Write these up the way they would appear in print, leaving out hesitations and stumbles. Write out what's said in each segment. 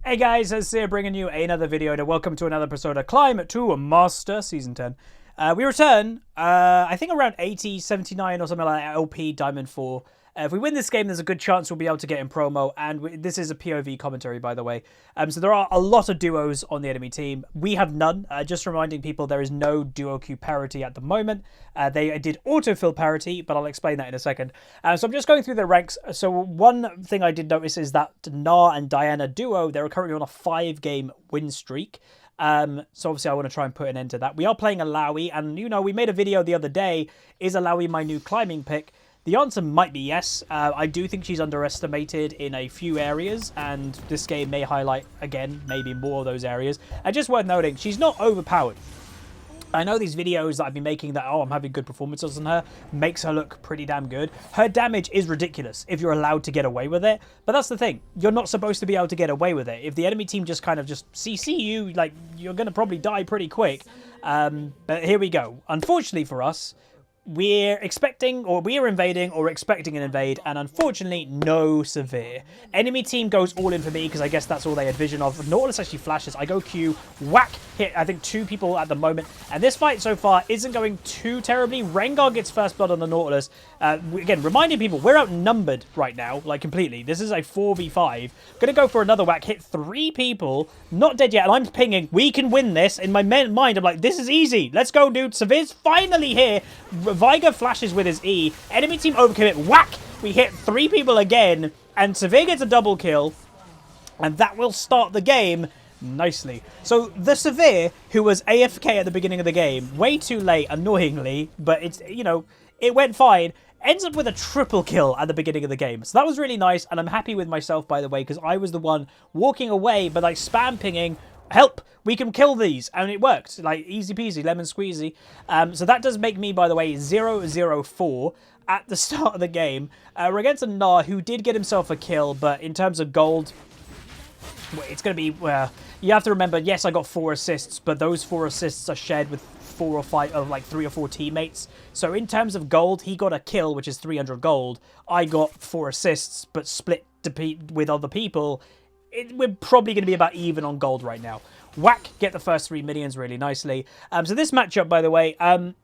Hey guys, it's here bringing you another video and welcome to another episode of Climb to Master Season 10. We return, I think around 80, 79 or something like that, LP Diamond 4. If we win this game, there's a good chance we'll be able to get in promo, and this is a POV commentary, by the way. So there are a lot of duos on the enemy team. We have none. Just reminding people, there is no duo queue parity at the moment. They did autofill parity, but I'll explain that in a second. So I'm just going through the ranks. So one thing I did notice is that Na and Diana duo, they're currently on a 5-game win streak. So obviously I want to try and put an end to that. We are playing Illaoi, and you know, we made a video the other day, is Illaoi my new climbing pick? The answer might be yes. I do think she's underestimated in a few areas, and this game may highlight, again, maybe more of those areas. And just worth noting, she's not overpowered. I know these videos that I've been making that, oh, I'm having good performances on her, makes her look pretty damn good. Her damage is ridiculous if you're allowed to get away with it. But that's the thing. You're not supposed to be able to get away with it. If the enemy team just kind of just CC you, like, you're going to probably die pretty quick. But here we go. Unfortunately for us, we're expecting, or we're invading, or expecting an invade, and unfortunately, no severe. Enemy team goes all in for me, because I guess that's all they had vision of. Nautilus actually flashes. I go Q, whack, hit, I think 2 people at the moment. And this fight so far isn't going too terribly. Rengar gets first blood on the Nautilus. Again, reminding people, we're outnumbered right now, like completely. This is a 4v5. Gonna go for another whack, hit 3 people, not dead yet, and I'm pinging. We can win this. In my mind, I'm like, this is easy. Let's go, dude. Severe's finally here. Viger flashes with his E. Enemy team overcommit. Whack! We hit 3 people again. And Severe gets a double kill. And that will start the game nicely. So the Severe, who was AFK at the beginning of the game, way too late, annoyingly, but it's, you know, it went fine, ends up with a triple kill at the beginning of the game. So that was really nice. And I'm happy with myself, by the way, because I was the one walking away, but like spam pinging, help, we can kill these, and it worked, like easy peasy, lemon squeezy. So that does make me, by the way, 0-0-4 at the start of the game. We're against a Na who did get himself a kill, but in terms of gold, it's going to be, you have to remember, yes, I got 4 assists, but those 4 assists are shared with 4 or 5, of like 3 or 4 teammates. So in terms of gold, he got a kill, which is 300 gold. I got 4 assists, but split with other people. We're probably going to be about even on gold right now. Whack, get the first 3 minions really nicely. So this matchup, by the way,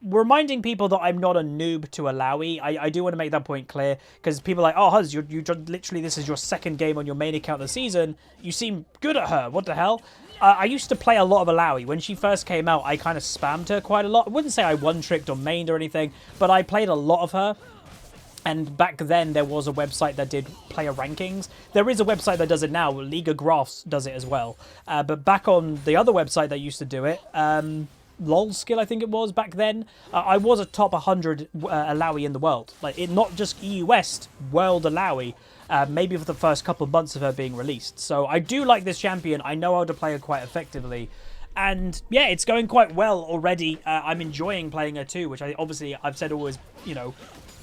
reminding people that I'm not a noob to Illaoi. I do want to make that point clear, because people are like, oh, Huz, you literally, this is your 2nd game on your main account of the season. You seem good at her. What the hell? I used to play a lot of Illaoi. When she first came out, I kind of spammed her quite a lot. I wouldn't say I one-tricked or mained or anything, but I played a lot of her. And back then, there was a website that did player rankings. There is a website that does it now. League of Graphs does it as well. But back on the other website that used to do it, LOL Skill, I think it was back then, I was a top 100 Illaoi in the world. Like, not just EU West, world Illaoi. Maybe for the first couple of months of her being released. So I do like this champion. I know how to play her quite effectively. And yeah, it's going quite well already. I'm enjoying playing her too, which I've said always, you know,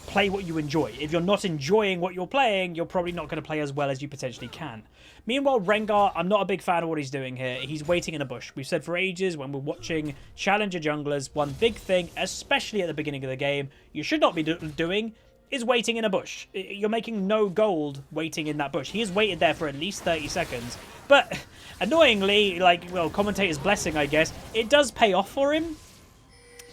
play what you enjoy. If you're not enjoying what you're playing, you're probably not going to play as well as you potentially can. Meanwhile, Rengar, I'm not a big fan of what he's doing here. He's waiting in a bush. We've said for ages when we're watching Challenger junglers, one big thing, especially at the beginning of the game, you should not be doing is waiting in a bush. You're making no gold waiting in that bush. He has waited there for at least 30 seconds. But annoyingly, like, well, commentator's blessing, I guess, it does pay off for him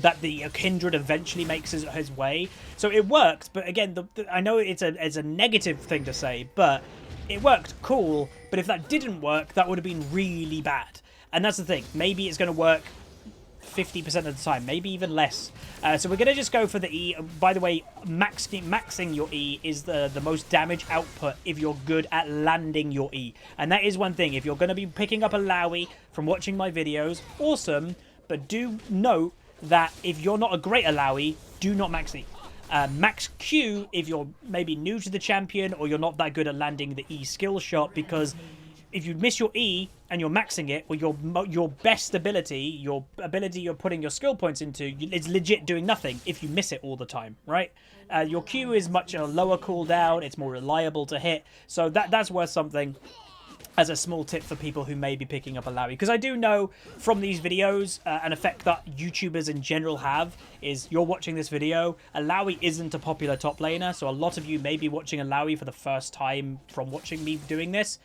that the Kindred eventually makes his way. So it worked, but again, I know it's a negative thing to say, but it worked cool. But if that didn't work, that would have been really bad. And that's the thing. Maybe it's going to work 50% of the time, maybe even less. So we're going to just go for the E. By the way, maxing your E is the most damage output if you're good at landing your E. And that is one thing. If you're going to be picking up Illaoi from watching my videos, awesome. But do note that if you're not a great Illaoi, do not max E. Max Q if you're maybe new to the champion or you're not that good at landing the E skill shot, because if you miss your E and you're maxing it, well, your best ability, your ability you're putting your skill points into, is legit doing nothing if you miss it all the time, right? Your Q is much a lower cooldown, it's more reliable to hit, so that's worth something. As a small tip for people who may be picking up Illaoi. Because I do know from these videos, an effect that YouTubers in general have is you're watching this video, Illaoi isn't a popular top laner, so a lot of you may be watching Illaoi for the first time from watching me doing this.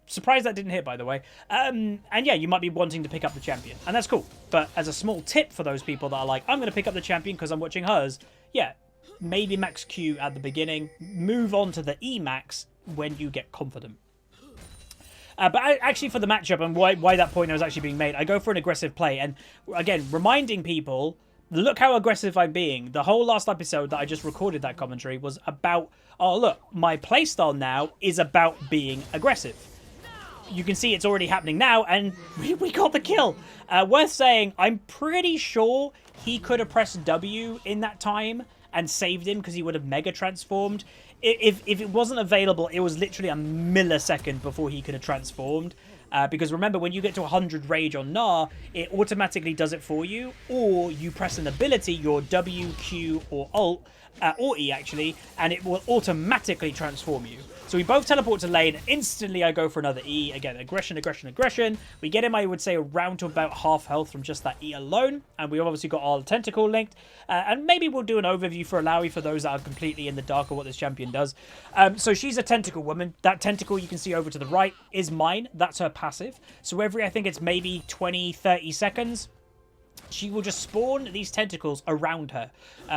Surprised that didn't hit, by the way. And yeah, you might be wanting to pick up the champion, and that's cool. But as a small tip for those people that are like, I'm going to pick up the champion because I'm watching hers, yeah, maybe max Q at the beginning, move on to the E max when you get confident. But actually, for the matchup and why that point was actually being made, I go for an aggressive play. And again, reminding people, look how aggressive I'm being. The whole last episode that I just recorded that commentary was about, oh, look, my playstyle now is about being aggressive. You can see it's already happening now, and we got the kill. Worth saying, I'm pretty sure he could have pressed W in that time and saved him because he would have mega transformed. If it wasn't available, it was literally a millisecond before he could have transformed. Because remember, when you get to 100 rage on Gnar, it automatically does it for you, or you press an ability, your W, Q, or Alt, or E actually, and it will automatically transform you. So we both teleport to lane. Instantly, I go for another E. Again, aggression, aggression, aggression. We get him, I would say, around to about half health from just that E alone. And we've obviously got our Tentakill linked. And maybe we'll do an overview for Illaoi for those that are completely in the dark of what this champion does. So she's a Tentakill woman. That Tentakill you can see over to the right is mine. That's her passive. So every, I think it's maybe 20, 30 seconds, she will just spawn these tentacles around her.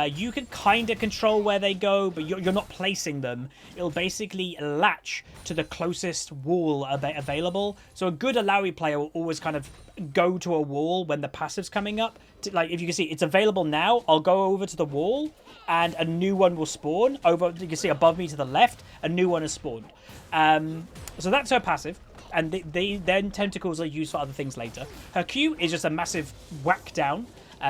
You can kind of control where they go, but you're not placing them. It'll basically latch to the closest wall available. So a good Illaoi player will always kind of go to a wall when the passive's coming up. Like, if you can see, it's available now. I'll go over to the wall, and a new one will spawn. Over, you can see above me to the left, a new one has spawned. So that's her passive. And then tentacles are used for other things later. Her Q is just a massive whack down.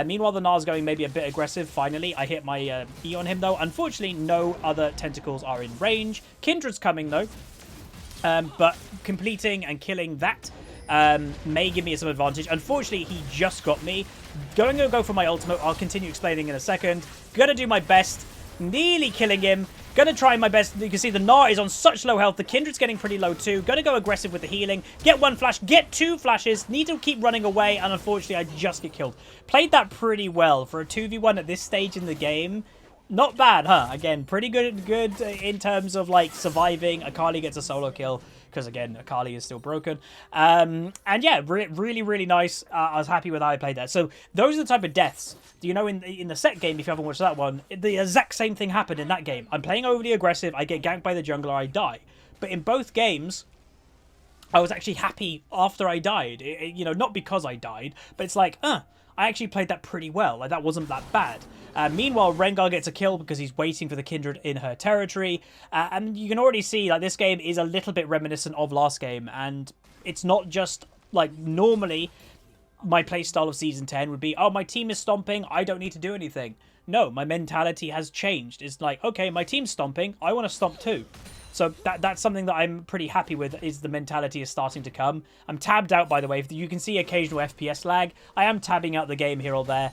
Meanwhile, the Gnar's going maybe a bit aggressive. Finally, I hit my E on him, though. Unfortunately, no other tentacles are in range. Kindred's coming, though. But completing and killing that may give me some advantage. Unfortunately, he just got me. Going to go for my ultimate. I'll continue explaining in a second. Gonna do my best. Nearly killing him. Gonna try my best. You can see the Gnar is on such low health. The Kindred's getting pretty low too. Gonna go aggressive with the healing. Get one flash. Get two flashes. Need to keep running away. And unfortunately, I just get killed. Played that pretty well for a 2v1 at this stage in the game. Not bad, huh? Again, pretty good in terms of, like, surviving. Akali gets a solo kill. Because, again, Akali is still broken. And, yeah, really, really nice. I was happy with how I played that. So, those are the type of deaths. You know, in the set game, if you haven't watched that one, the exact same thing happened in that game. I'm playing overly aggressive. I get ganked by the jungler. I die. But in both games, I was actually happy after I died. You know, not because I died. But it's like, I actually played that pretty well. Like, that wasn't that bad. Meanwhile, Rengar gets a kill because he's waiting for the Kindred in her territory. And you can already see, like, this game is a little bit reminiscent of last game. And it's not just, like, normally my playstyle of Season 10 would be, oh, my team is stomping, I don't need to do anything. No, my mentality has changed. It's like, okay, my team's stomping, I want to stomp too. So that's something that I'm pretty happy with, is the mentality is starting to come. I'm tabbed out, by the way. You can see occasional FPS lag. I am tabbing out the game here or there,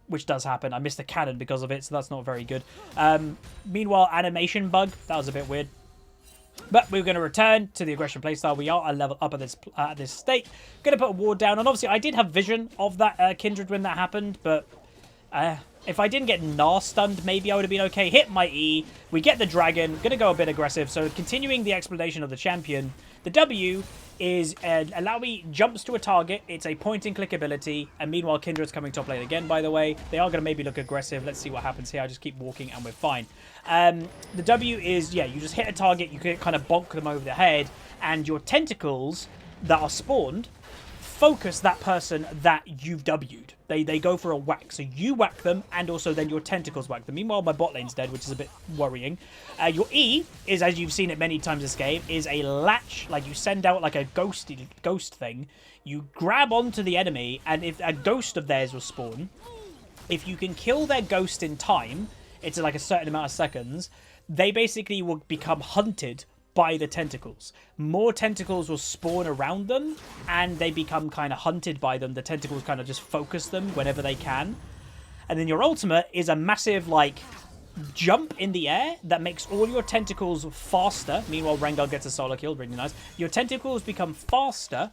which does happen. I missed the cannon because of it, so that's not very good. Meanwhile, animation bug. That was a bit weird. But we're going to return to the aggression playstyle. We are a level up at this state. Going to put a ward down. And obviously, I did have vision of that Kindred when that happened, but if I didn't get Gnar stunned, maybe I would have been okay. Hit my E. We get the dragon. Going to go a bit aggressive. So continuing the explanation of the champion, the W is Illaoi jumps to a target. It's a point-and-click ability. And meanwhile, Kindred's coming top lane again, by the way. They are going to maybe look aggressive. Let's see what happens here. I just keep walking and we're fine. The W is, yeah, you just hit a target. You can kind of bonk them over the head. And your tentacles that are spawned focus that person that you've W'd. They go for a whack. So you whack them, and also then your tentacles whack them. Meanwhile, my bot lane's dead, which is a bit worrying. Your E is, as you've seen it many times this game, is a latch. Like, you send out like a ghost thing. You grab onto the enemy, and if a ghost of theirs will spawn, if you can kill their ghost in time, it's like a certain amount of seconds, they basically will become hunted by the tentacles. More tentacles will spawn around them, and they become kind of hunted by them. The tentacles kind of just focus them whenever they can. And then your ultimate is a massive, like, jump in the air that makes all your tentacles faster. Meanwhile, Rengar gets a solo kill, really nice. Your tentacles become faster,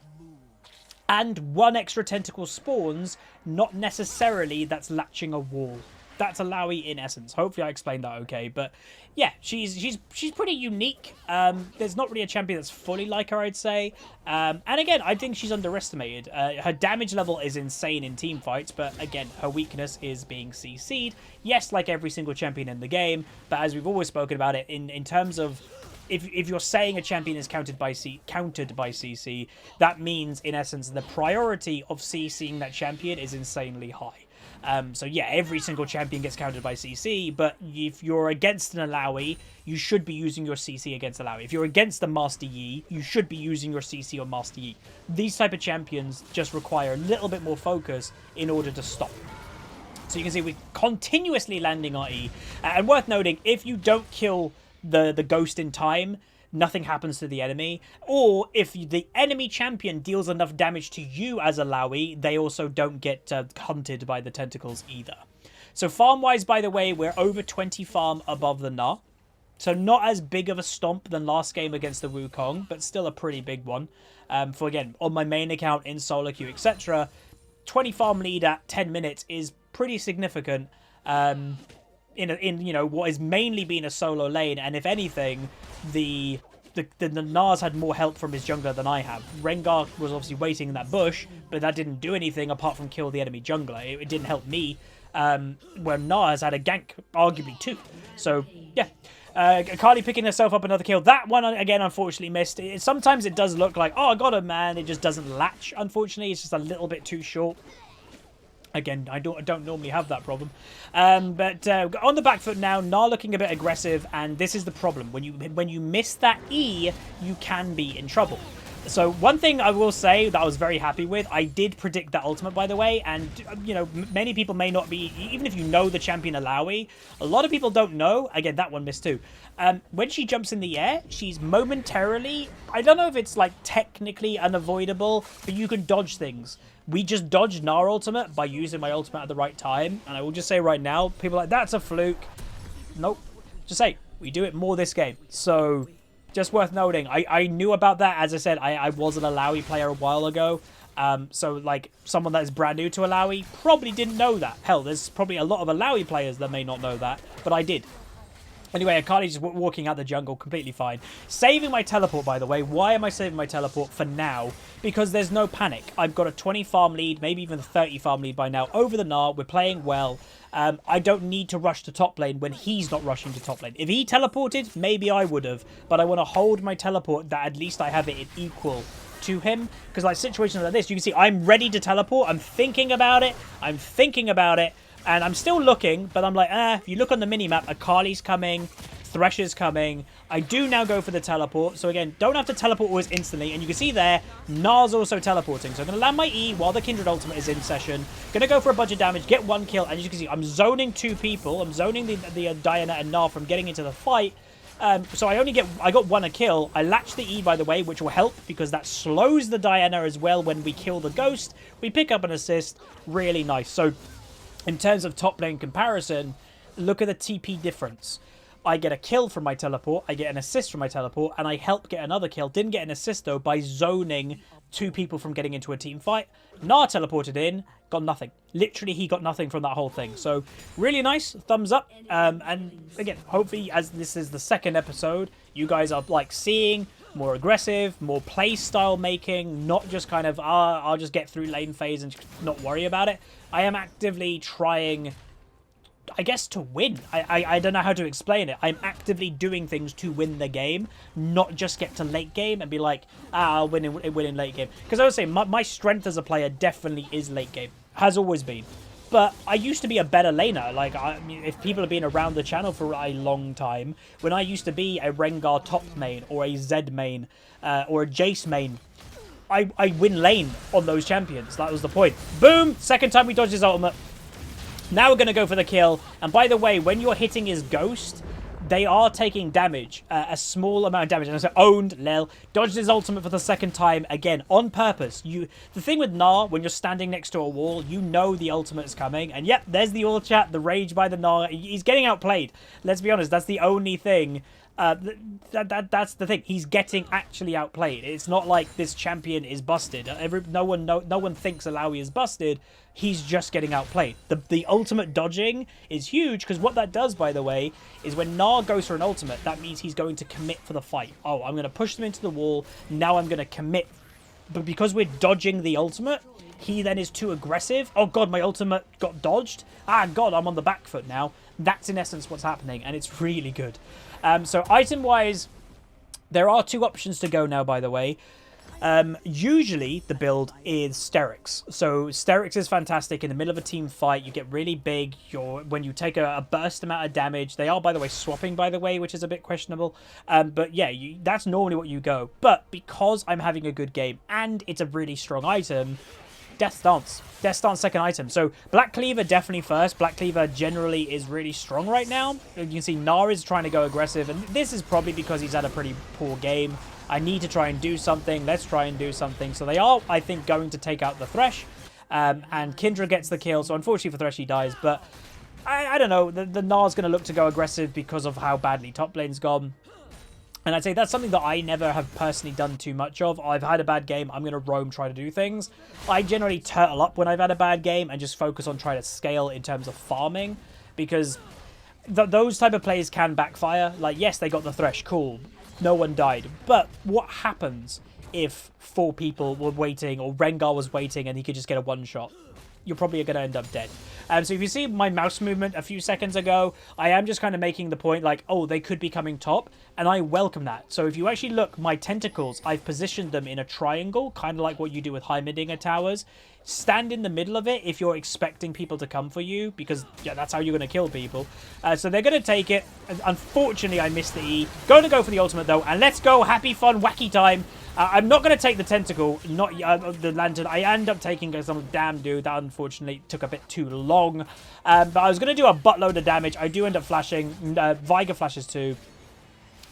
and one extra tentacle spawns, not necessarily that's latching a wall. that's Illaoi in essence. Hopefully I explained that okay. But yeah, she's pretty unique. There's not really a champion that's fully like her, I'd say. And again, I think she's underestimated. Her damage level is insane in team fights, but again, her weakness is being CC'd. Yes, like every single champion in the game, but as we've always spoken about it, in terms of if you're saying a champion is countered by CC, that means in essence the priority of CCing that champion is insanely high. So yeah, every single champion gets countered by CC, but if you're against an Illaoi, you should be using your CC against Illaoi. If you're against a Master Yi, you should be using your CC on Master Yi. These type of champions just require a little bit more focus in order to stop. So you can see we're continuously landing our E. And worth noting, if you don't kill the ghost in time, nothing happens to the enemy. Or if the enemy champion deals enough damage to you as Illaoi, they also don't get hunted by the tentacles either. So farm-wise, by the way, we're over 20 farm above the Na. So not as big of a stomp than last game against the Wukong, but still a pretty big one. For again, on my main account, in solo queue, etc., 20 farm lead at 10 minutes is pretty significant. In you know what is mainly been a solo lane, and if anything, the Nas had more help from his jungler than I have. Rengar was obviously waiting in that bush, but that didn't do anything apart from kill the enemy jungler. It didn't help me. Where Nas had a gank arguably too. So yeah, Akali picking herself up another kill. That one again unfortunately missed. Sometimes it does look like, oh, I got him, man. It just doesn't latch. Unfortunately, it's just a little bit too short. Again, I don't normally have that problem. But on the back foot now, Na looking a bit aggressive, and this is the problem. When you miss that E, you can be in trouble. So one thing I will say that I was very happy with, I did predict that ultimate, by the way, and, you know, many people may not be, even if you know the champion Illaoi, a lot of people don't know. Again, that one missed too. When she jumps in the air, she's momentarily, I don't know if it's, like, technically unavoidable, but you can dodge things. We just dodged Nar ultimate by using my ultimate at the right time. And I will just say right now, people are like, that's a fluke. Nope. Just say, we do it more this game. So, just worth noting. I knew about that. As I said, I was an Illaoi player a while ago. So, like, someone that is brand new to Illaoi probably didn't know that. Hell, there's probably a lot of Illaoi players that may not know that. But I did. Anyway, Akali's just walking out the jungle, completely fine. Saving my teleport, by the way. Why am I saving my teleport for now? Because there's no panic. I've got a 20 farm lead, maybe even a 30 farm lead by now over the Gnar. We're playing well. I don't need to rush to top lane when he's not rushing to top lane. If he teleported, maybe I would have. But I want to hold my teleport that at least I have it equal to him. Because like situations like this, you can see I'm ready to teleport. I'm thinking about it. And I'm still looking, but I'm like, if you look on the minimap, Akali's coming, Thresher's coming. I do now go for the teleport. So again, don't have to teleport always instantly. And you can see there, Nar's also teleporting. So I'm going to land my E while the Kindred ultimate is in session. Going to go for a bunch of damage, get one kill. And as you can see, I'm zoning two people. I'm zoning the Diana and Nar from getting into the fight. So I got one a kill. I latch the E, by the way, which will help because that slows the Diana as well when we kill the Ghost. We pick up an assist. Really nice. So in terms of top lane comparison, look at the TP difference. I get a kill from my teleport, I get an assist from my teleport, and I help get another kill. Didn't get an assist, though, by zoning two people from getting into a team fight. Nar teleported in, got nothing. Literally, he got nothing from that whole thing. So, really nice. Thumbs up. And again, hopefully, as this is the second episode, you guys are, like, seeing more aggressive, more play style making, not just kind of, I'll just get through lane phase and not worry about it. I am actively trying, I guess, to win. I don't know how to explain it. I'm actively doing things to win the game, not just get to late game and be like, I'll win in late game. Because I would say my strength as a player definitely is late game. Has always been. But I used to be a better laner. Like, I mean, if people have been around the channel for a long time, when I used to be a Rengar top main or a Zed main or a Jace main, I win lane on those champions. That was the point. Boom! Second time we dodged his ultimate. Now we're going to go for the kill. And by the way, when you're hitting his Ghost, they are taking damage. A small amount of damage. And I said, owned, lel. Dodged his ultimate for the second time. Again, on purpose. The thing with Gnar, when you're standing next to a wall, you know the ultimate's coming. And yep, there's the all chat. The rage by the Gnar. He's getting outplayed. Let's be honest, that's the only thing That's the thing. He's getting actually outplayed. It's not like this champion is busted. No one thinks Illaoi is busted. He's just getting outplayed. The ultimate dodging is huge because what that does, by the way, is when Gnar goes for an ultimate, that means he's going to commit for the fight. Oh, I'm going to push them into the wall. Now I'm going to commit. But because we're dodging the ultimate, he then is too aggressive. Oh god, my ultimate got dodged. Ah god, I'm on the back foot now. That's in essence what's happening, and it's really good. So item-wise, there are 2 options to go now, by the way. Usually, the build is Sterix. So Sterix is fantastic. In the middle of a team fight, you get really big. When you take a burst amount of damage, they are, by the way, swapping, by the way, which is a bit questionable. But yeah, that's normally what you go. But because I'm having a good game, and it's a really strong item, Death Stance. Death Stance second item. So Black Cleaver definitely first. Black Cleaver generally is really strong right now. You can see Gnar is trying to go aggressive, and this is probably because he's had a pretty poor game. I need to try and do something. Let's try and do something. So they are, I think, going to take out the Thresh. And Kindra gets the kill. So unfortunately for Thresh, he dies. But I don't know. The Gnar's going to look to go aggressive because of how badly top lane's gone. And I'd say that's something that I never have personally done too much of. I've had a bad game. I'm going to roam, try to do things. I generally turtle up when I've had a bad game and just focus on trying to scale in terms of farming. Because those type of plays can backfire. Like, yes, they got the Thresh. Cool. No one died. But what happens if 4 people were waiting or Rengar was waiting and he could just get a one-shot? You're probably going to end up dead. So if you see my mouse movement a few seconds ago, I am just kind of making the point like, oh, they could be coming top, and I welcome that. So if you actually look, my tentacles, I've positioned them in a triangle, kind of like what you do with Heimerdinger towers. Stand in the middle of it if you're expecting people to come for you, because yeah, that's how you're going to kill people. So they're going to take it. Unfortunately, I missed the E. Going to go for the ultimate, though, and let's go. Happy, fun, wacky time. I'm not going to take the tentacle, not the lantern. I end up taking some damn dude. That unfortunately took a bit too long. But I was going to do a buttload of damage. I do end up flashing. Veigar flashes too.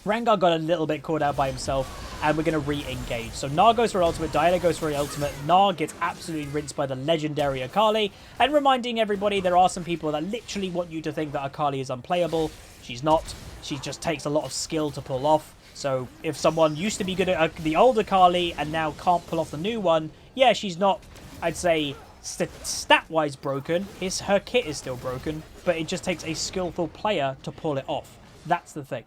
Rengar got a little bit caught out by himself, and we're going to re-engage. So Gnar goes for ultimate, Diana goes for ultimate. Gnar gets absolutely rinsed by the legendary Akali. And reminding everybody, there are some people that literally want you to think that Akali is unplayable. She's not. She just takes a lot of skill to pull off. So if someone used to be good at the old Akali and now can't pull off the new one, yeah, she's not, I'd say, stat-wise broken. Her kit is still broken, but it just takes a skillful player to pull it off. That's the thing.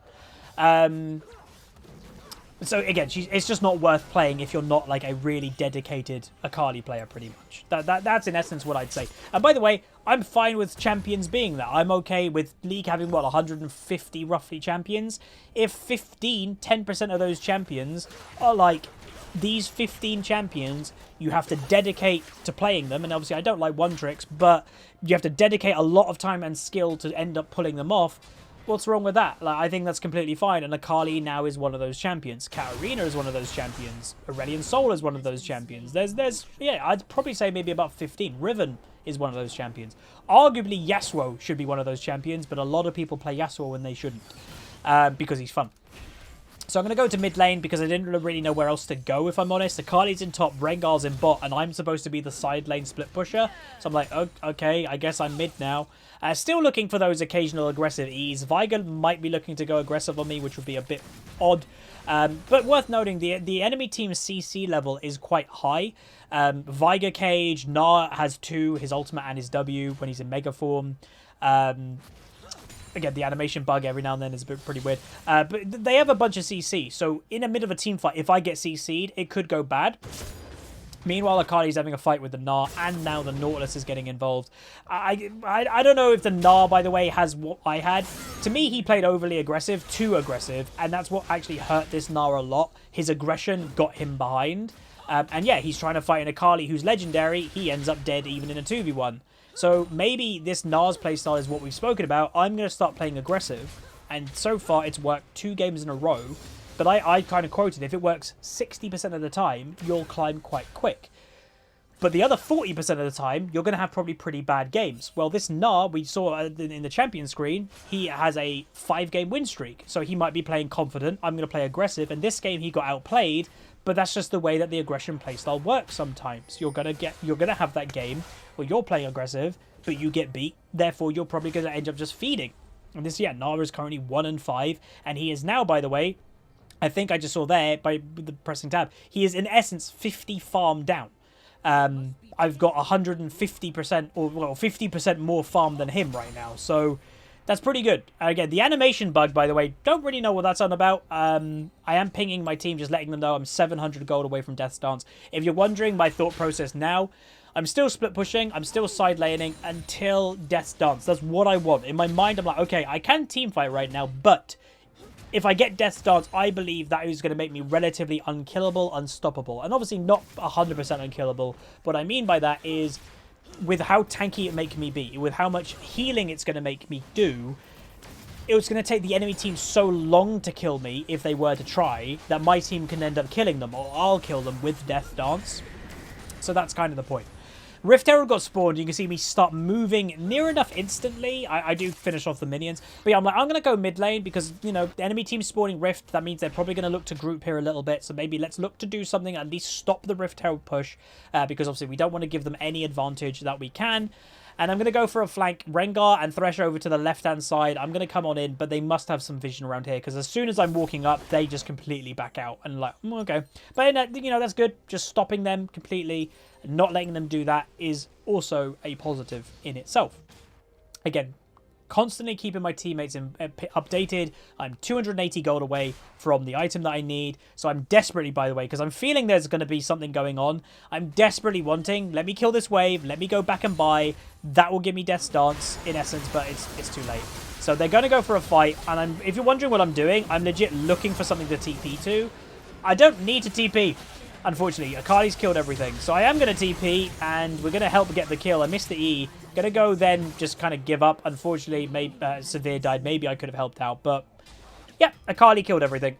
So again, it's just not worth playing if you're not like a really dedicated Akali player, pretty much. That's in essence what I'd say. And by the way, I'm fine with champions being that. I'm okay with League having, what, 150 roughly champions? If 10% of those champions are like these 15 champions, you have to dedicate to playing them. And obviously I don't like one tricks, but you have to dedicate a lot of time and skill to end up pulling them off. What's wrong with that? Like, I think that's completely fine. And Akali now is one of those champions. Katarina is one of those champions. Aurelion Sol is one of those champions. Yeah, I'd probably say maybe about 15. Riven is one of those champions. Arguably, Yasuo should be one of those champions, but a lot of people play Yasuo when they shouldn't. Because he's fun. So I'm going to go to mid lane because I didn't really know where else to go, if I'm honest. Akali's in top, Rengar's in bot, and I'm supposed to be the side lane split pusher. So I'm like, oh, okay, I guess I'm mid now. Still looking for those occasional aggressive E's. Veigar might be looking to go aggressive on me, which would be a bit odd. But worth noting, the enemy team's CC level is quite high. Veigar cage, Gnar has 2, his ultimate and his W when he's in mega form. Again, the animation bug every now and then is pretty weird. But they have a bunch of CC. So in the middle of a team fight, if I get CC'd, it could go bad. Meanwhile, Akali's having a fight with the Gnar, and now the Nautilus is getting involved. I don't know if the Gnar, by the way, has what I had. To me, he played overly aggressive, too aggressive, and that's what actually hurt this Gnar a lot. His aggression got him behind. And yeah, he's trying to fight an Akali who's legendary. He ends up dead even in a 2v1. So maybe this Gnar's playstyle is what we've spoken about. I'm going to start playing aggressive. And so far, it's worked 2 games in a row. But I kind of quoted, if it works 60% of the time, you'll climb quite quick. But the other 40% of the time, you're going to have probably pretty bad games. Well, this Gnar, we saw in the champion screen, he has a 5-game win streak. So he might be playing confident. I'm going to play aggressive. And this game, he got outplayed. But that's just the way that the aggression playstyle works sometimes. You're gonna have that game where you're playing aggressive, but you get beat. Therefore, you're probably going to end up just feeding. And this, yeah, Nara is currently 1-5, and he is now, by the way, I think I just saw there by the pressing tab, he is in essence 50 farm down. I've got 150% or well 50% more farm than him right now, so that's pretty good. Again, the animation bug, by the way, don't really know what that's on about. I am pinging my team, just letting them know I'm 700 gold away from Death's Dance. If you're wondering my thought process now, I'm still split pushing, I'm still side laning until Death's Dance. That's what I want. In my mind, I'm like, okay, I can teamfight right now, but if I get Death's Dance, I believe that is going to make me relatively unkillable, unstoppable. And obviously not 100% unkillable. What I mean by that is, with how tanky it make me be, with how much healing it's going to make me do, it was going to take the enemy team so long to kill me, if they were to try, that my team can end up killing them, or I'll kill them with Death Dance. So that's kind of the point. Rift Herald got spawned. You can see me start moving near enough instantly. I do finish off the minions. But yeah, I'm like, I'm going to go mid lane because, you know, the enemy team's spawning Rift. That means they're probably going to look to group here a little bit. So maybe let's look to do something, at least stop the Rift Herald push. Because obviously we don't want to give them any advantage that we can. And I'm going to go for a flank Rengar and Thresh over to the left-hand side. I'm going to come on in, but they must have some vision around here. Because as soon as I'm walking up, they just completely back out. And like, okay. But, you know, that's good. Just stopping them completely. Not letting them do that is also a positive in itself. Again, constantly keeping my teammates updated. I'm 280 gold away from the item that I need. So I'm desperately, by the way, because I'm feeling there's going to be something going on. I'm desperately wanting, let me kill this wave. Let me go back and buy. That will give me Death's Dance, in essence, but it's too late. So they're going to go for a fight. And if you're wondering what I'm doing, I'm legit looking for something to TP to. I don't need to TP. Unfortunately, Akali's killed everything. So I am going to TP, and we're going to help get the kill. I missed the E. Going to go then just kind of give up. Unfortunately, maybe Severe died. Maybe I could have helped out. But, yeah, Akali killed everything.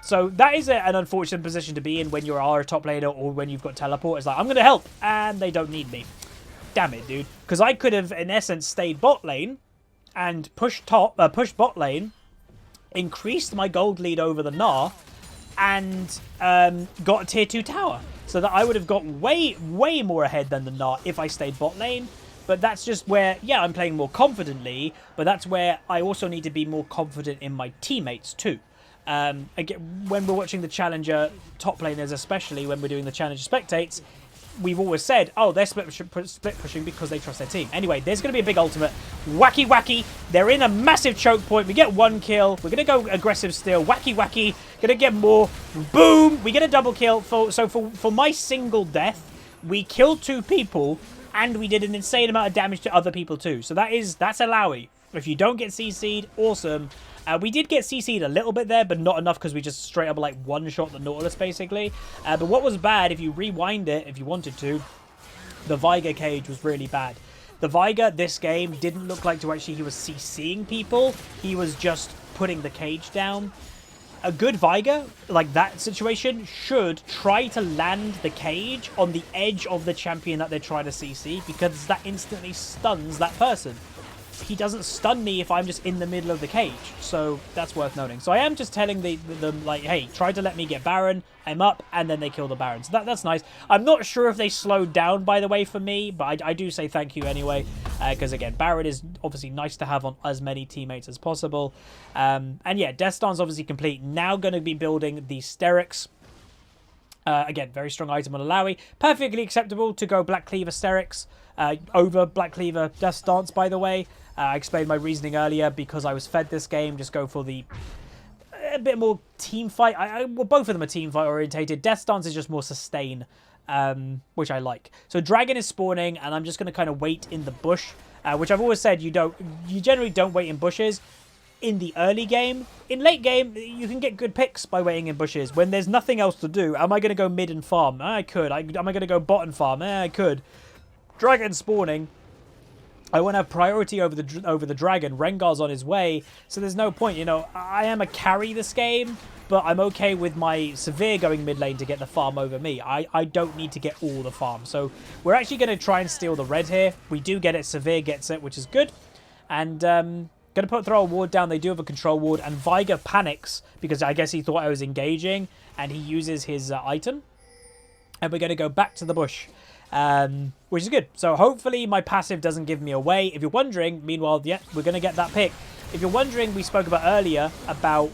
So that is an unfortunate position to be in when you are a top laner or when you've got teleport. It's like, I'm going to help, and they don't need me. Damn it, dude. Because I could have, in essence, stayed bot lane and pushed bot lane, increased my gold lead over the Gnar, and got a tier 2 tower. So that I would have got way more ahead than the Gnar if I stayed bot lane. But that's just where, yeah, I'm playing more confidently, but that's where I also need to be more confident in my teammates too. Again, when we're watching the Challenger top laners, especially when we're doing the Challenger spectates, we've always said, oh, they're split pushing because they trust their team. Anyway, there's going to be a big ultimate. Wacky, wacky. They're in a massive choke point. We get 1 kill. We're going to go aggressive still. Wacky, wacky. Going to get more. Boom. We get a double kill. So for my single death, we killed 2 people, and we did an insane amount of damage to other people too. So that's Illaoi. If you don't get CC'd, awesome. We did get CC'd a little bit there, but not enough because we just straight up like one-shot the Nautilus, basically. But what was bad, if you rewind it, if you wanted to, the Veigar cage was really bad. The Veigar, this game, didn't look like to actually he was CCing people. He was just putting the cage down. A good Veigar, like that situation, should try to land the cage on the edge of the champion that they're trying to CC, because that instantly stuns that person. He doesn't stun me if I'm just in the middle of the cage, so that's worth noting. So I am just telling them, like, hey, try to let me get Baron, I'm up, and then they kill the Baron. So that's nice. I'm not sure if they slowed down, by the way, for me, but I do say thank you anyway, because, again, Baron is obviously nice to have on as many teammates as possible. And, yeah, Death Star's obviously complete. Now going to be building the Sterix. Again, very strong item on Illaoi. Perfectly acceptable to go Black Cleaver Sterix over Black Cleaver Death Dance, by the way. I explained my reasoning earlier because I was fed this game. Just go for a bit more team fight. Well, both of them are team fight orientated. Death Dance is just more sustain, which I like. So Dragon is spawning, and I'm just going to kind of wait in the bush, which I've always said you generally don't wait in bushes in the early game. In late game, you can get good picks by waiting in bushes when there's nothing else to do. Am I going to go mid and farm? I could. Am I going to go bot and farm? I could. Dragon spawning. I want to have priority over the dragon. Rengar's on his way, so there's no point. You know, I am a carry this game, but I'm okay with my Severe going mid lane to get the farm over me. I don't need to get all the farm. So we're actually going to try and steal the red here. We do get it. Severe gets it, which is good. And going to throw a ward down. They do have a control ward, and Veigar panics because I guess he thought I was engaging, and he uses his item. And we're going to go back to the bush. Which is good. So hopefully my passive doesn't give me away. If you're wondering, meanwhile, yeah, we're going to get that pick. if you're wondering, we spoke about earlier about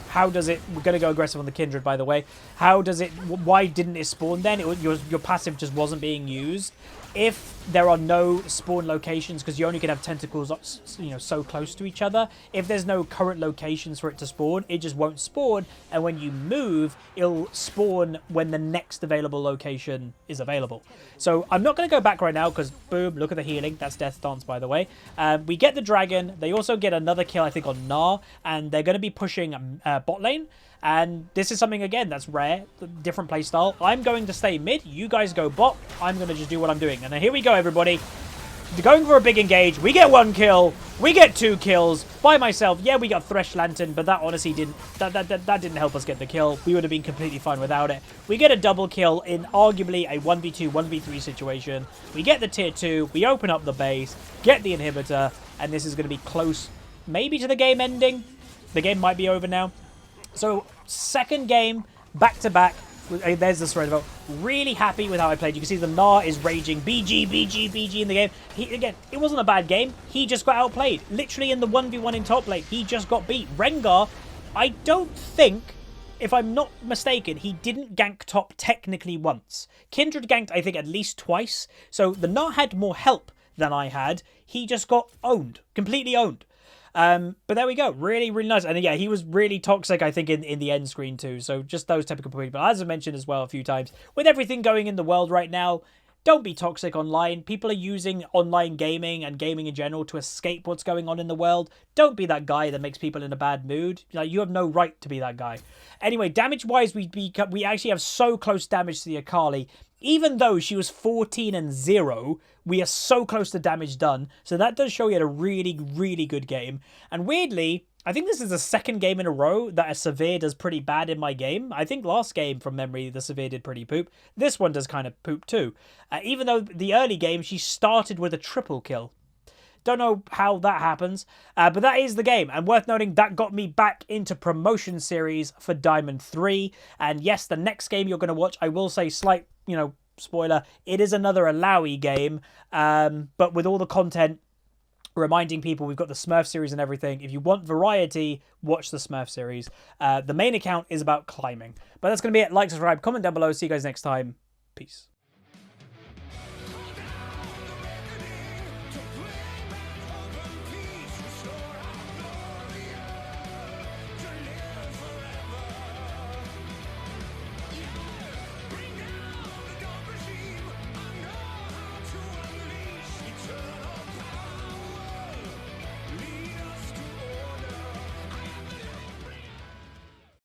how does it... We're going to go aggressive on the Kindred, by the way. How does it... Why didn't it spawn then? Your passive just wasn't being used. If there are no spawn locations, because you only can have tentacles, you know, so close to each other, if there's no current locations for it to spawn, it just won't spawn. And when you move, it'll spawn when the next available location is available. So I'm not going to go back right now because, boom, look at the healing. That's Death Dance, by the way. We get the dragon. They also get another kill, I think, on Gnar. And they're going to be pushing bot lane. And this is something, again, that's rare. Different playstyle. I'm going to stay mid. You guys go bot. I'm going to just do what I'm doing. And then here we go, everybody. Going for a big engage. We get 1 kill. We get 2 kills. By myself. Yeah, we got Thresh Lantern, but that honestly didn't... That didn't help us get the kill. We would have been completely fine without it. We get a double kill in arguably a 1v2, 1v3 situation. We get the tier 2. We open up the base. Get the inhibitor. And this is going to be close, maybe to the game ending. The game might be over now. So, second game, back-to-back. There's the thread vote. Really happy with how I played. You can see the Gnar is raging. BG, BG, BG in the game. Again, it wasn't a bad game. He just got outplayed. Literally in the 1v1 in top lane, he just got beat. Rengar, I don't think, if I'm not mistaken, he didn't gank top technically once. Kindred ganked, I think, at least twice. So, the Gnar had more help than I had. He just got owned. Completely owned. But there we go. Really, really nice. And yeah, he was really toxic, I think, in the end screen too. So just those typical points. But as I mentioned as well a few times, with everything going in the world right now, don't be toxic online. People are using online gaming and gaming in general to escape what's going on in the world. Don't be that guy that makes people in a bad mood. Like, you have no right to be that guy. Anyway, damage-wise, we actually have so close damage to the Akali. Even though she was 14-0, we are so close to damage done. So that does show you had a really, really good game. And weirdly, I think this is the second game in a row that a Severe does pretty bad in my game. I think last game, from memory, the Severe did pretty poop. This one does kind of poop too. Even though the early game, she started with a triple kill. Don't know how that happens, but that is the game. And worth noting, that got me back into promotion series for Diamond 3. And yes, the next game you're going to watch, I will say slight, you know, spoiler, it is another Illaoi game, but with all the content, reminding people we've got the Smurf series and everything. If you want variety, watch the Smurf series. The main account is about climbing. But that's going to be it. Like, subscribe, comment down below. See you guys next time. Peace.